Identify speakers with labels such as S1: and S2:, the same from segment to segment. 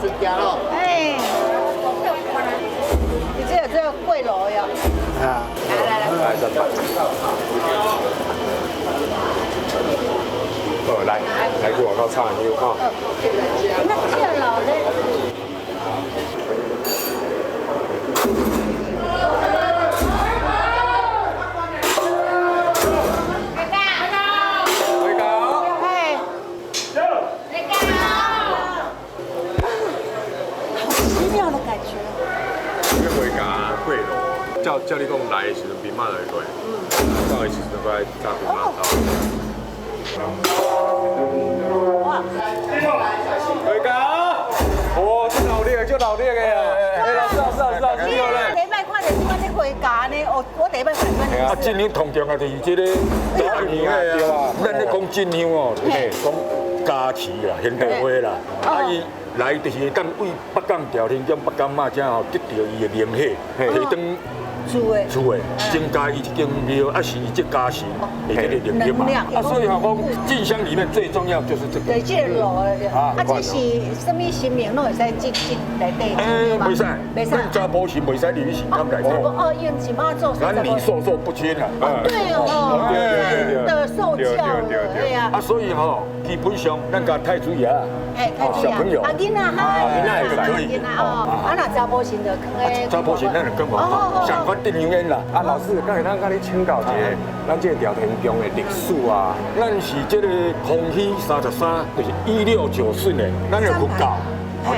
S1: 身家咯。
S2: 哎，你这个贵楼哟。
S1: 啊，
S3: 来这办。来去外口炒牛哈。
S2: 那这老嘞。
S3: 叫你讲来的时阵，兵马就会过；到的时阵，过来炸兵马走。哇！回家！哦，这老烈，这老烈的呀！哎，老师，你好嘞。
S2: 第一摆看到即款咧回家呢，我第一摆看到呢。
S3: 啊，真香同样啊，就是这个炸牛的对吧？咱咧讲真香哦，就是讲家禽啦，现代化啦，啊伊。来就是当为北港朝天将北港马正吼得到伊的灵血，提当厝的增加伊一间庙，啊是伊这家神的这个灵力嘛。啊，所以讲进香里面最重要就是这个。
S2: 对，这个路啊，这是什么神明拢会使进来底？
S3: 袂使，咱查甫神袂使入去神龛内底。
S2: 哦，因是妈祖。
S3: 男女授受不亲啊。
S2: 对哦，对的受教了，对呀。
S3: 啊，所以吼，基本上咱家太子爷，小朋友。囡仔也可以。
S2: 啊，那查甫神就可
S3: 查甫神咱就更好，想法定永远啦。
S4: 啊，老师，刚才咱甲你请教一下，咱这个朝天宫的历史啊。
S3: 咱是这个康熙33，就是1694年，咱的佛教。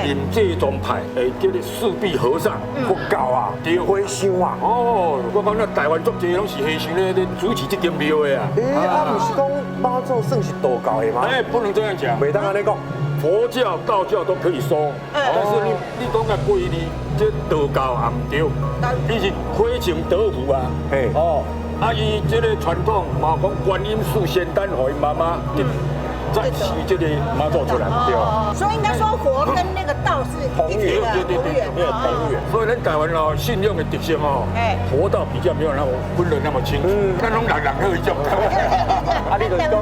S3: 临济宗派的叫做四臂和尚，
S4: 佛教啊，
S3: 对，
S4: 和尚啊。
S3: 哦，我讲咱台湾足济拢是和尚咧主持这间庙的啊。
S4: 不是讲妈祖算是道教的吗？
S3: 不能这样讲，
S4: 袂当安尼讲。
S3: 佛教、道教都可以说，但是你讲个归你这道教也唔对，伊是亏情得福啊。伊这个传统嘛讲观音树仙丹给妈妈。再起这个妈祖出来，对吧？
S2: 所以应该说佛跟那个道是
S3: 同源，对，同源。所以咱台湾哦，信仰的特性哦，佛道比较没有那么分得那么清楚，咱拢人好一种。
S4: 啊，你就是讲，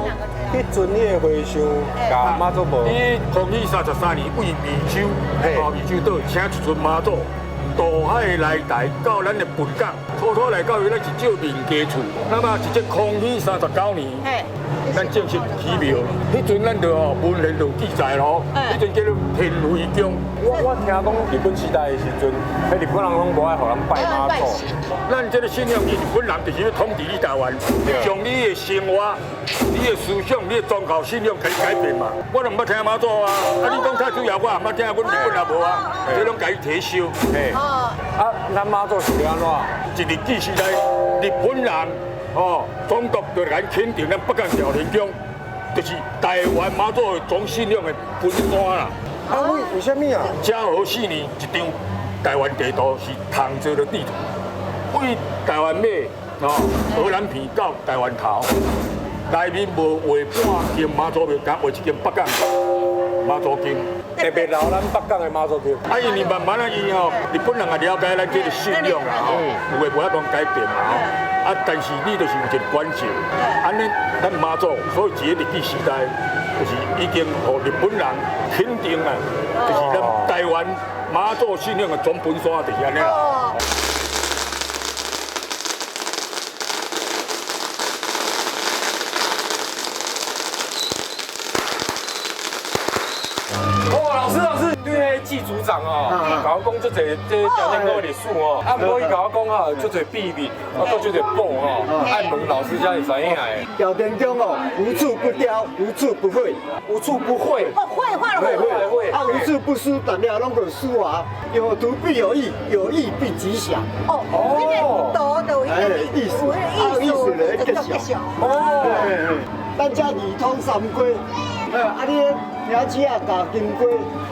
S4: 迄阵你的和尚甲妈祖无？
S3: 伊康熙33年为湄洲，湄洲岛请一尊妈祖。渡海来台到咱的本港，初来到咱是照民家厝。那么一只康熙39年，咱正式起庙。迄阵咱就文献就记载咯，迄阵叫做天惠宫。
S4: 我听讲日本时代的时阵，迄日本人拢无爱互人拜妈祖。
S3: 咱这个信仰是日本人就是要统治你台湾，将你的生活、你的思想、你的宗教信仰可以改变嘛。我都唔捌听妈祖啊，你讲太子爷我也唔捌听，阮日本也无啊，这拢家己提收。
S4: 咱妈祖是安怎？
S3: 一日记时代，日本人总督就来肯定咱北港朝天宫，就是台湾妈祖的总信仰的分山啦。
S4: 为什么啊？
S3: 嘉禾4年一张台湾地图是唐做的地图，为台湾尾荷兰片到台湾头，内面无画半间妈祖庙，敢画一间北港妈祖经。
S4: 特别留咱北港的妈祖庙。
S3: 因为慢慢日本人也了解咱这个信仰啦有诶无法当改变嘛但是你就是有一个关照，安尼咱妈祖，所以一个日据时代，就是已经互日本人肯定啊，就是咱台湾妈祖信仰的总本山就是安尼啦。
S4: 祭组长甲我讲，足侪这朝天宫的历史不过伊甲我讲足侪秘密，都足侪宝爱问老师才会知影的。
S1: 朝天宫无处不雕，无处不绘，
S4: 无处不绘。
S2: 绘画了绘。
S1: 无处不书，大家拢个书啊，有图必有意，有意必吉祥。
S2: 多的
S1: 意思的一个祥。咱遮二通三归，你名字加金龟。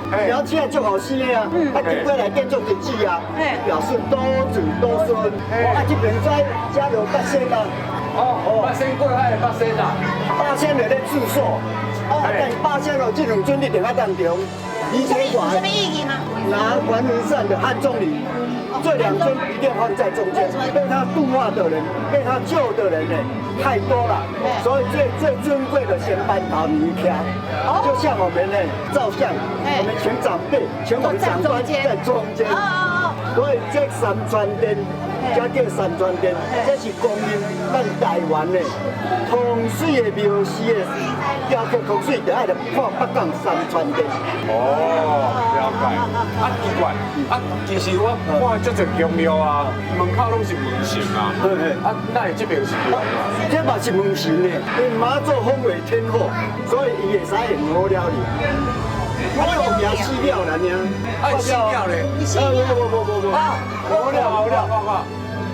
S1: 名字足好生的啊，金龟内底足多字啊，表示多子多孙。这边遮就8仙啊，8
S4: 仙过海的8仙啊，
S1: 8仙就咧祝寿，但八仙哦，这两尊你定要当中，而且
S2: 有什么
S1: 还
S2: 意义吗？
S1: 拿还魂扇的汉钟离，这两尊一定放在中间。被他度化的人，被他救的人呢，太多了，所以最尊贵的先搬到你家，就像我们呢照相，我们请长辈，请我们长官在中间。所以这三川殿，这叫三川殿，这是供应咱台湾的风水的庙司的雕刻风水，就爱来看北港三川殿。
S4: 哦，了解。啊，奇怪，啊，其实我看足侪宫庙啊，门口拢是门神啊。啊，那这边是庙啊？
S1: 这嘛是门神的，因妈祖封为天后，所以伊会使用五了哩。我有名四了啦，呢。
S4: 啊，寺庙咧？
S1: 不，五了，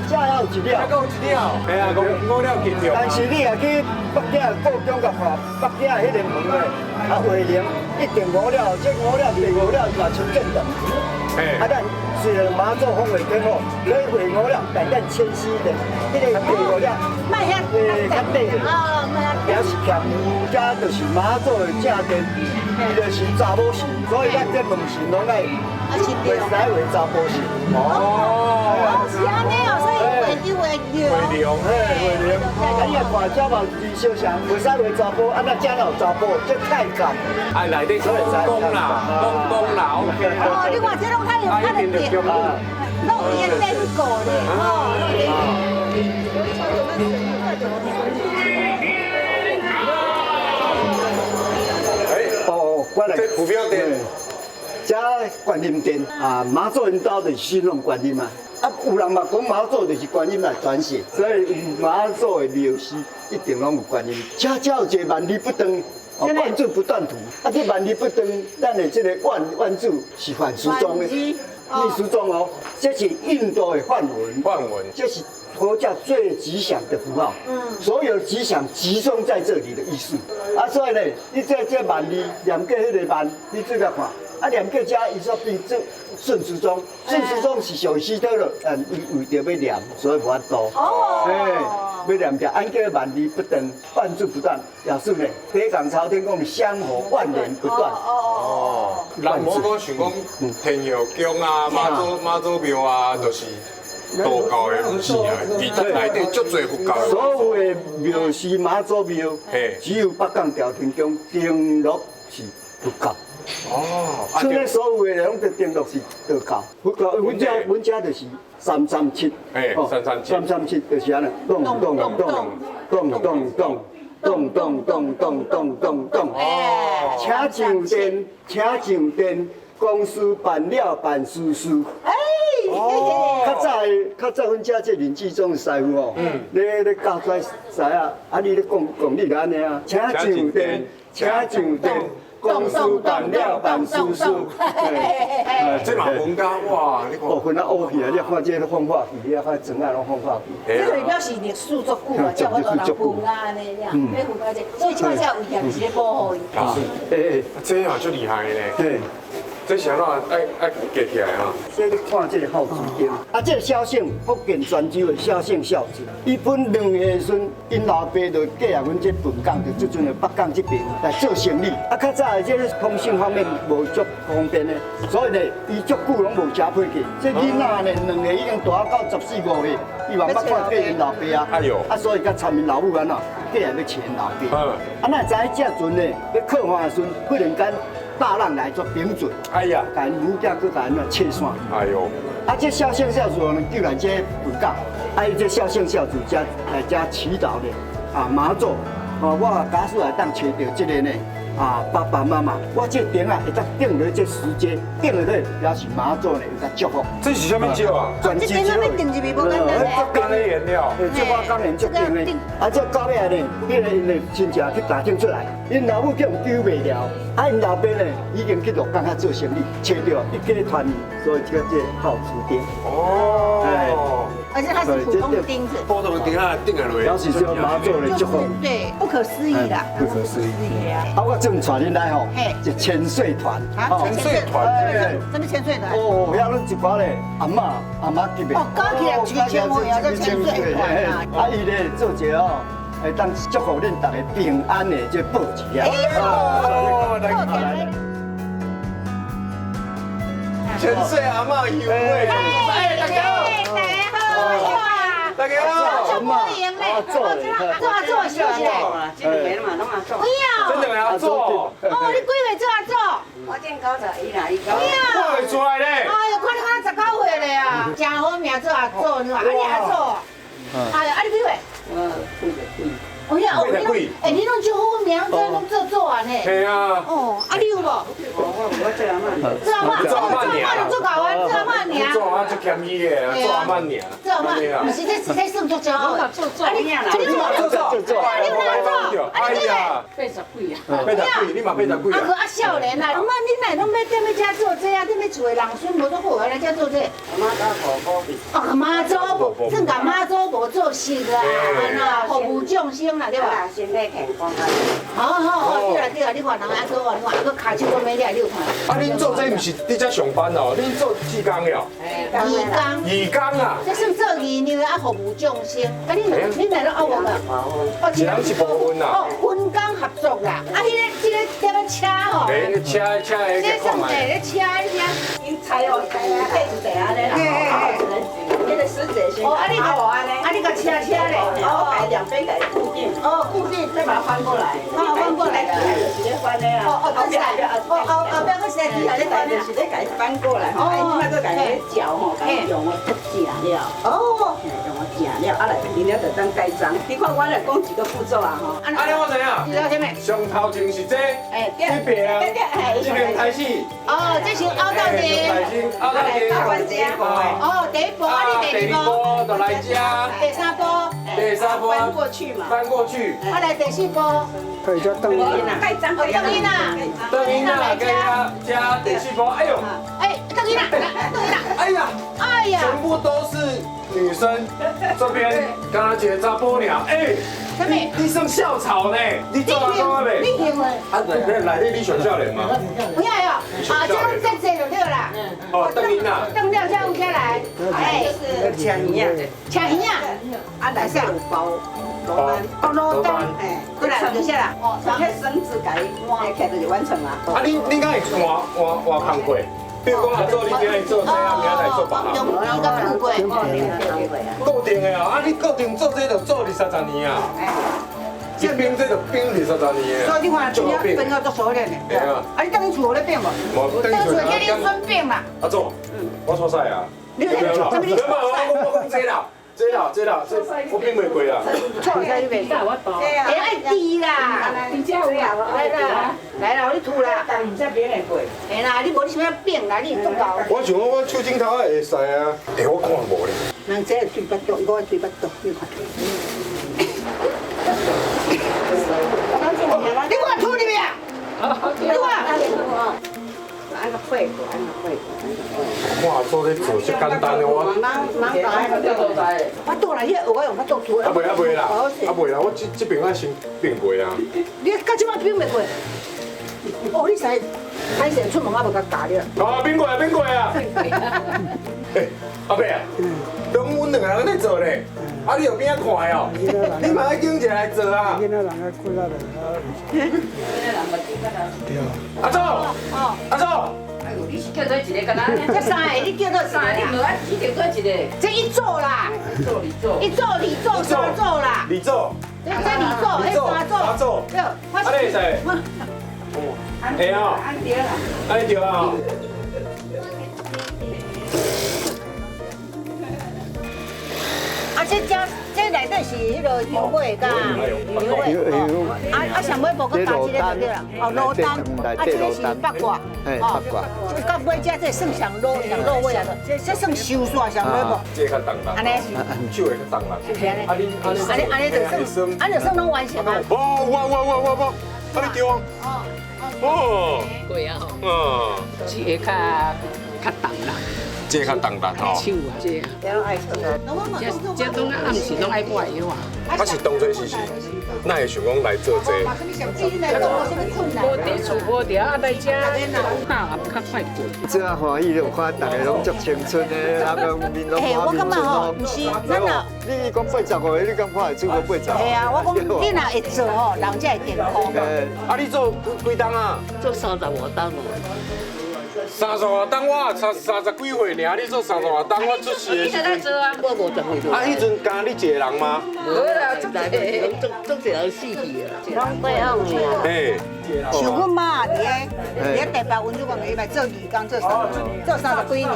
S1: 这还有一了。
S4: 还有一了，哎呀，五了金庙。
S1: 但是你若去北京故宫甲看，北京迄个门咧，啊画灵一定五了，这五了第五了嘛出正的。啊，咱虽然妈祖封为天后，所以画五了，但咱谦虚一点，迄个第五了，
S2: 卖遐
S1: 较短的。
S2: 哦，
S1: 也是欠家就是妈祖的正殿，伊就是查某神，所以咱这门神拢爱袂使为查甫神。
S2: 哦，是安尼哦，所以会流。
S1: 会灵。啊，你若看这嘛是小祥，袂使为查甫，啊那这有查甫，这太监。
S4: 哎，内底公啦，OK。
S2: 哦，你看这拢较有较的点，拢有点过的，
S1: 哦，我来。
S4: 这浮标殿，
S1: 这观音殿啊，妈祖因兜就是信奉观音嘛。啊，有人嘛讲妈祖就是观音来传世，所以妈祖的庙司一定拢有观音。这有一个万里不登。万字不断图，啊，这万里不登，咱的这个万字是梵书中的，秘书中哦，这是印度的梵文，这是佛教最吉祥的符号，所有吉祥集中在这里的意思。啊，所以呢，你这万里念过迄个万，你自个看。啊，念过遮伊说变做顺时钟，顺时钟是上死倒了，为着要念，所以无法度。要念着，安叫万里不登，万字不断，表示呢，北港朝天宫香火万年不断。
S4: 人无讲想讲天后宫啊、妈祖庙啊，就是道教的东西啊，其实内底足侪佛教。
S1: 所有的庙是妈祖庙，只有北港朝天宫登录是佛教。所以所有的人拢登录是道教，佛教。阮家就是337，337就是安尼，咚咚咚咚咚咚咚咚，请上殿，公事办了办事。较早阮遮这林志忠的师傅哦，咧教出来师啊，啊你咧讲你就安尼啊，请上殿。公事办了办事，
S4: 这嘛文家哇，你看。
S1: 哦，分啊乌去啊！你看这个风化皮，你看整啊拢风化皮。
S2: 这个表示历史足久啊，叫我做人分啊安尼呀，要分啊这，所以这个危险是咧保护伊。
S4: 这也足厉害咧。这是安怎爱夹起来啊？
S1: 这你看这个孝子经，啊，这个孝姓福建泉州的孝姓孝子，伊本2个孙，因老爸就嫁入阮这本港，就即阵的北港这边来做生意。啊，较早的这个通讯方面无足方便的，所以呢，伊足久拢无车配去。这囡仔呢，2个已经大到14、15岁，伊嘛捌看过因老爸啊。哎呦！啊，所以甲参因老母安怎，嫁入要请因老爸。啊，那知这阵呢，要靠岸的时阵，忽然间。大浪来做顶嘴，哎呀，甲因母囝搁甲因切线，哎呦，啊，这孝姓孝子呢，救来这本港，啊，伊这孝姓孝子遮来遮祈祷的啊，妈祖，哦，我假使来当找到这个呢，啊，爸爸妈妈，我这顶啊会当顶落这时间，顶落去表示妈祖呢有甲祝福。
S4: 这是什么石啊？
S2: 这顶上面顶一面无简单嘞。
S4: 钢的颜料，
S1: 这我当然足顶的。啊，这到尾呢，迄个因的亲戚去打听出来，因老母叫救袂了，啊，因老爸呢已经去鹿港遐做生意，找到一家团圆，所以叫这孝子丁。
S2: 哦。而且它是普通的钉子。
S4: 普通的钉啊，钉下落。
S1: 表示说妈祖的祝福。
S2: 对，不可思议啦。
S1: 不可思议。啊，我正带恁来吼，一千岁团。
S4: 千岁团，
S2: 什么千岁团？
S1: 哦，遐拢一寡咧阿嬷级的。
S2: 哦，高起来几千岁啊，叫千岁团啊。
S1: 啊，伊咧做一个哦，会当祝福恁大家平安的这报纸啊。
S4: 哦，来。千岁阿嬷有味，哎，大家好，大家好，
S2: 做播赢嘞，做休息嘞。
S5: 真的没嘛，拢啊做。
S2: 哎呀，
S4: 真的没要做，
S2: 哦，你几岁做？
S5: 我今91啦，伊
S2: 哎呀，
S4: 我会出来嘞。
S2: 哎呦，看你19岁了啊，真好命做啊做，你话啊你啊做，哎呀，啊你几岁？
S5: 我贵。
S2: 哦呀，哦你，哎你拢就好命，这拢做完呢。
S4: 系啊。
S2: 哦，啊你有无？
S5: 我做阿嬷。
S2: 做阿嬷，做阿嬷就做搞完，做阿嬷娘。
S4: 做阿嬷就便宜的，做阿嬷娘。
S2: 做阿嬷，不是这算足少。
S5: 我做
S2: 啊你
S5: 啦。
S2: 你有做？啊你有做？啊你
S4: 呀
S5: 80几啊。
S4: 80几，你嘛80几
S2: 啊，可
S4: 啊？
S2: 啊少年啦，阿妈你哪拢要踮咧遮做这啊？踮咧厝的人孙无都好啊，来遮做这。
S5: 阿嬷到婆婆。
S2: 哦，妈祖无，算甲妈祖无做事啦，安那服务众生啦，对吧？
S5: 身体健康啊。
S2: 好，对啦，你看人安做，你看个骹手都没了，你有看？
S4: 啊，恁做这毋是伫遮上班哦，恁做几工了？
S2: 义工，
S4: 2工啊？
S2: 这算做义娘啊，服务众生。啊，你来了学无啊？哦，
S4: 一人一部分啦。
S2: 哦，分工合作啦。啊，这个踮车吼。
S4: 哎，那车
S2: 这算
S4: 去看卖。
S2: 咧车，你听。
S5: 因菜哦，配一地安尼啦。那个狮子先。
S2: 哦，啊你个车嘞？
S5: 我改两边改固定。
S2: 哦，固定。
S5: 再把它翻过来。
S2: 翻过来。
S5: 直接翻的啊。
S2: 哦，后边个是在底下咧翻
S5: 就是咧改翻过来吼，哎，你那个改个脚吼，改用我剪了。
S2: 哦。
S5: 用我剪了，啊来，你了就当盖章。你看我来讲几个步骤啊吼。
S4: 安尼我知影。
S2: 你知道啥物？
S4: 上头前是这，
S2: 哎，
S4: 这边，这边开始。
S2: 哦，这是凹到底。
S4: 凹到底。
S2: 哦，第一步，啊你第二步。
S4: 就来这。
S2: 第三步。
S4: 第三步。
S5: 翻过去嘛。
S4: 翻过去。
S2: 啊来第四步。
S1: 可以叫邓英
S5: 啦，盖章，
S2: 邓英啦。
S4: 邓英啦，加第四步，哎呦。
S2: 哎，邓英啦，邓英啦。
S4: 哎呀。
S2: 哎呀。
S4: 全部都是女生，这边刚刚姐查甫鸟，哎。
S2: 什么？
S4: 你算校草呢？你做阿公未？
S2: 你行未？
S4: 啊，内底你选少年吗？
S2: 不要哟，啊，这样再坐就对啦。
S4: 哦，邓英啊。
S2: 邓了才有起来。
S5: 哎，就是抢鱼啊，
S2: 抢鱼啊，
S5: 啊来下有包罗丹，
S2: 哦，罗丹，
S5: 哎，
S2: 过来就下啦。哦，
S5: 把迄绳子改换起来就完成啦。
S4: 啊，你敢会换工过？比如讲，做你今日做这啊，明仔来做别项。
S2: 用那个富贵。
S4: 固定的啊，啊，你固定做这就做20-30年啊。一冰这就冰20-30年。
S2: 所以你看，今天变到做熟练的。
S4: 对啊。
S2: 啊，你等于厝咧变无？等于厝叫你孙变啦。
S4: 阿总，我错赛啊。
S2: 你做什么？你错赛？
S4: 我讲这啦。这我冰袂过啦。
S2: 错赛你袂到。哎，爱低啦。你这有啦，来啦，你吐啦。
S5: 但唔知变会过。
S2: 哎啦，你无你想要变啦，你做到。
S4: 我想讲我手指头会使啊。哎，我看无咧。
S5: 人这嘴巴动，我嘴巴动，你看。
S2: 你给我吐里面。你看。
S5: 按个配过，按个配过。
S4: 哇，做咧做就简单的我。
S2: 我倒来，我用我倒吐。
S4: 啊袂啦，我这边我先变过啊。
S2: 你到即摆变袂过？哦，你使歹势出门啊，无甲教你啦。
S4: 啊，变过啊！哎，阿伯啊，拢阮两个人在做咧，啊你后边仔看哦，你嘛要经一来做啊。阿祖，阿祖。
S5: 你是叫做一个干哪？
S2: 这三个你叫做啥？
S5: 你无爱只叫做一个。
S2: 这一做啦，一做三做啦，
S4: 你做，
S2: 这你做，那三做，对，
S4: 啊你会使？会啊，
S5: 按对啦。
S4: 安尼对啊。
S2: 啊，这内底是迄个油花噶，油花，啊上尾无搁加这个就对啦，哦罗丹，啊这个是八卦，哦，到尾这算上肉尾啊，这算收煞上尾无？
S4: 这较重啦，
S2: 安尼，
S4: 手会较重啦。
S2: 是不是安尼？
S4: 啊你
S2: 就算拢完成啊。
S4: 哇，啊你对啊。哦。
S5: 贵啊！
S4: 嗯。
S5: 这个较重啦。
S4: 这较重啦吼。
S5: 手啊，这拢爱做啊。这拢暗时拢爱抹药啊。
S4: 啊是当作是那会想讲来做这个？
S6: 无伫厝无聊，啊来遮打也较快过。
S1: 这啊欢喜就看大家拢足青春的，人个面拢
S2: 嘿，我
S1: 满面春
S2: 感觉吼，
S1: 风。
S2: 不是，咱若
S1: 你讲80个，你敢看会出过80个？
S2: 嘿啊，我讲你若会做吼，人才会健康。
S4: 啊，你做几档啊？
S6: 做30外档哦。
S4: 30外档，我也30几岁尔，你做30外档，我出世的时阵，
S6: 做啊，我50岁。
S4: 啊，迄阵干你一个人吗？
S6: 无啦，总是人死去啊。拢过往的啊。
S4: 嘿，
S2: 像阮妈伫台北温州公园，伊嘛做义工做30几年，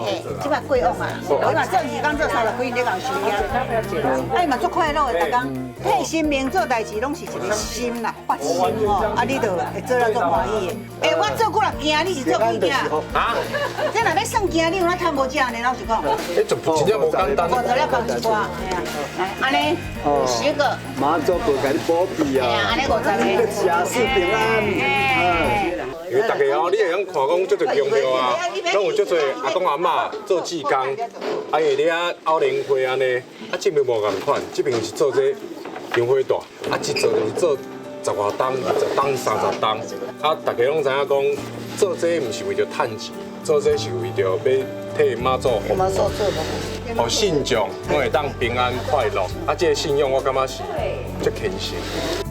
S2: 嘿，即摆过往啊，伊嘛做义工做30几年，你讲是啊，啊伊嘛足快乐的，逐工替新民做代志，拢是一个心啦，发心哦，啊你就会做了足欢喜的。诶，我做过了惊，你是做几惊？
S4: 啊，
S2: 这若要算惊，你有哪趁无食呢？老实讲，
S4: 迄真正无简单。
S2: 我做了讲一寡，嘿啊，来，安尼10个，
S1: 妈祖不给你保庇
S2: 嘿啊，
S1: 啊！
S2: 安尼50个，
S1: 家事平安。
S4: 因为大家哦，你会晓看讲，足侪宫庙啊，拢有足侪阿公阿嬷做志工，啊，因为你啊奥林会安尼，啊这边无共款，这边是做这香火大，啊一做就是做10外档、20档、30档，啊大家拢知影讲，做这毋是为着趁钱，做这是为着要替妈祖服务，互信众拢会当平安快乐，啊这个信仰我感觉是足虔诚。